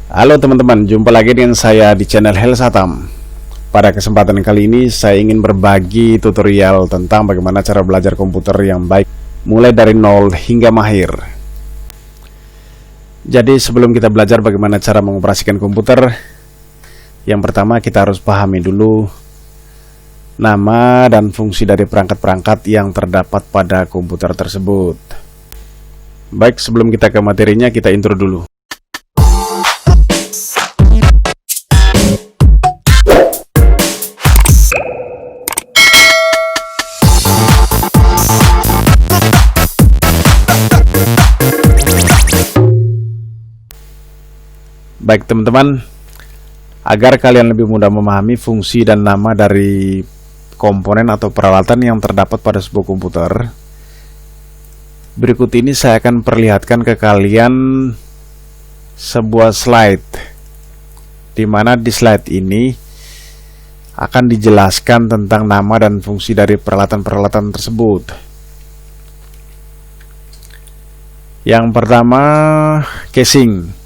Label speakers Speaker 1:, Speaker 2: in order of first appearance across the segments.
Speaker 1: Halo teman-teman, jumpa lagi dengan saya di channel Helsatam. Pada kesempatan kali ini saya ingin berbagi tutorial tentang bagaimana cara belajar komputer yang baik mulai dari nol hingga mahir. Jadi sebelum kita belajar bagaimana cara mengoperasikan komputer, yang pertama kita harus pahami dulu nama dan fungsi dari perangkat-perangkat yang terdapat pada komputer tersebut. Baik, sebelum kita ke materinya, kita intro dulu. Baik teman-teman, agar kalian lebih mudah memahami fungsi dan nama dari komponen atau peralatan yang terdapat pada sebuah komputer, berikut ini saya akan perlihatkan ke kalian sebuah slide, di mana di slide ini akan dijelaskan tentang nama dan fungsi dari peralatan-peralatan tersebut. Yang pertama, casing.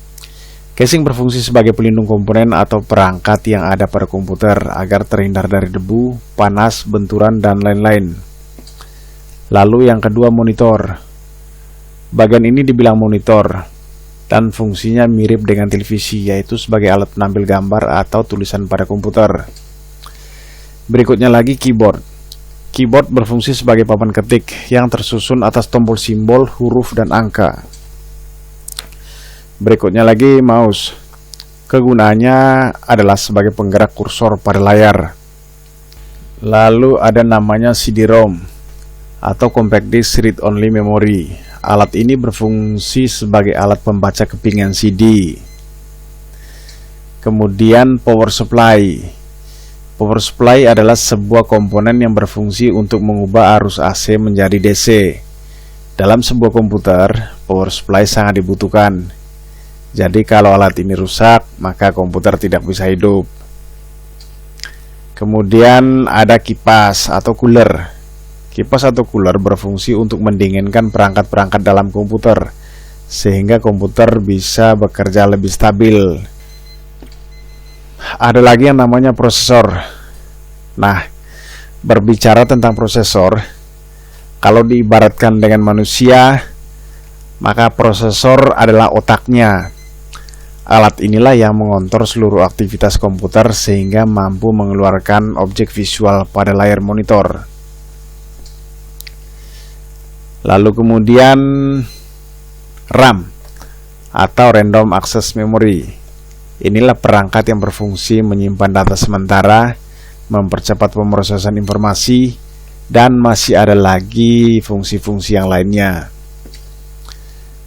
Speaker 1: Casing berfungsi sebagai pelindung komponen atau perangkat yang ada pada komputer agar terhindar dari debu, panas, benturan, dan lain-lain. Lalu yang kedua, monitor. Bagian ini dibilang monitor dan fungsinya mirip dengan televisi, yaitu sebagai alat penampil gambar atau tulisan pada komputer. Berikutnya lagi, keyboard. Keyboard berfungsi sebagai papan ketik yang tersusun atas tombol simbol, huruf, dan angka. Berikutnya lagi, mouse. Kegunaannya adalah sebagai penggerak kursor pada layar. Lalu ada namanya CD-ROM atau Compact Disc Read Only Memory. Alat ini berfungsi sebagai alat pembaca kepingan CD. Kemudian power supply. Power supply adalah sebuah komponen yang berfungsi untuk mengubah arus AC menjadi DC. Dalam sebuah komputer, power supply sangat dibutuhkan. Jadi kalau alat ini rusak, maka komputer tidak bisa hidup. Kemudian ada kipas atau cooler. Kipas atau cooler berfungsi untuk mendinginkan perangkat-perangkat dalam komputer, sehingga komputer bisa bekerja lebih stabil. Ada lagi yang namanya prosesor. Nah, berbicara tentang prosesor, kalau diibaratkan dengan manusia, maka prosesor adalah otaknya. Alat inilah yang mengontrol seluruh aktivitas komputer sehingga mampu mengeluarkan objek visual pada layar monitor. Lalu kemudian RAM atau Random Access Memory. Inilah perangkat yang berfungsi menyimpan data sementara, mempercepat pemrosesan informasi, dan masih ada lagi fungsi-fungsi yang lainnya.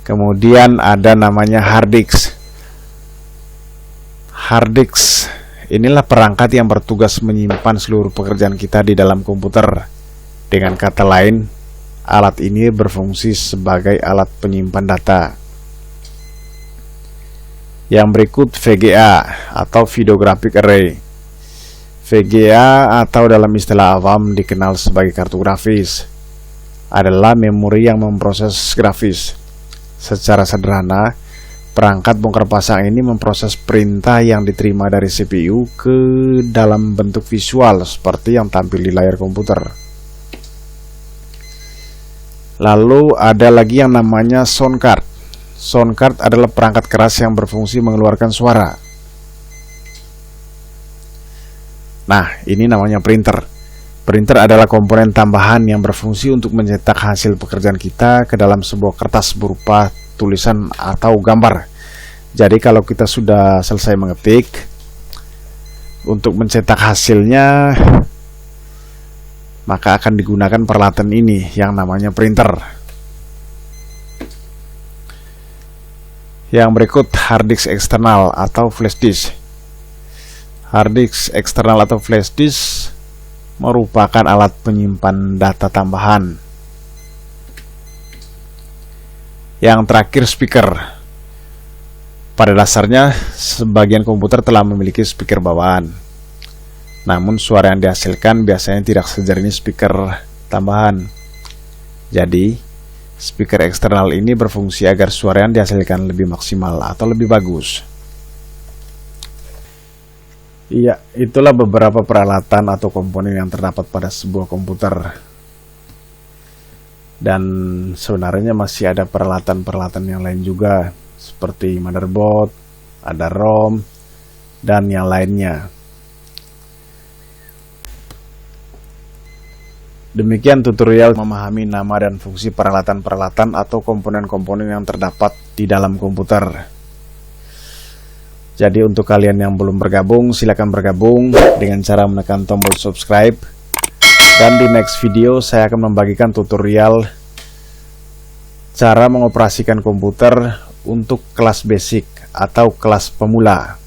Speaker 1: Kemudian ada namanya hard disk. Hard disk inilah perangkat yang bertugas menyimpan seluruh pekerjaan kita di dalam komputer. Dengan kata lain, alat ini berfungsi sebagai alat penyimpan data. Yang berikut VGA atau Video Graphic Array. VGA atau dalam istilah awam dikenal sebagai kartu grafis, adalah memori yang memproses grafis. Secara sederhana, perangkat bongkar pasang ini memproses perintah yang diterima dari CPU ke dalam bentuk visual seperti yang tampil di layar komputer. Lalu ada lagi yang namanya sound card. Sound card adalah perangkat keras yang berfungsi mengeluarkan suara. Nah, ini namanya printer. Printer adalah komponen tambahan yang berfungsi untuk mencetak hasil pekerjaan kita ke dalam sebuah kertas berupa tulisan atau gambar. Jadi kalau kita sudah selesai mengetik, untuk mencetak hasilnya maka akan digunakan peralatan ini yang namanya printer. Yang berikut, hard disk eksternal atau flash disk. Hard disk eksternal atau flash disk merupakan alat penyimpan data tambahan. Yang terakhir, speaker. Pada dasarnya, sebagian komputer telah memiliki speaker bawaan. Namun suara yang dihasilkan biasanya tidak sejernih speaker tambahan. Jadi, speaker eksternal ini berfungsi agar suara yang dihasilkan lebih maksimal atau lebih bagus. Iya, itulah beberapa peralatan atau komponen yang terdapat pada sebuah komputer. Dan sebenarnya masih ada peralatan-peralatan yang lain juga, seperti motherboard, ada ROM, dan yang lainnya. Demikian tutorial memahami nama dan fungsi peralatan-peralatan atau komponen-komponen yang terdapat di dalam komputer. Jadi untuk kalian yang belum bergabung, silakan bergabung dengan cara menekan tombol subscribe. Dan di next video saya akan membagikan tutorial cara mengoperasikan komputer untuk kelas basic atau kelas pemula.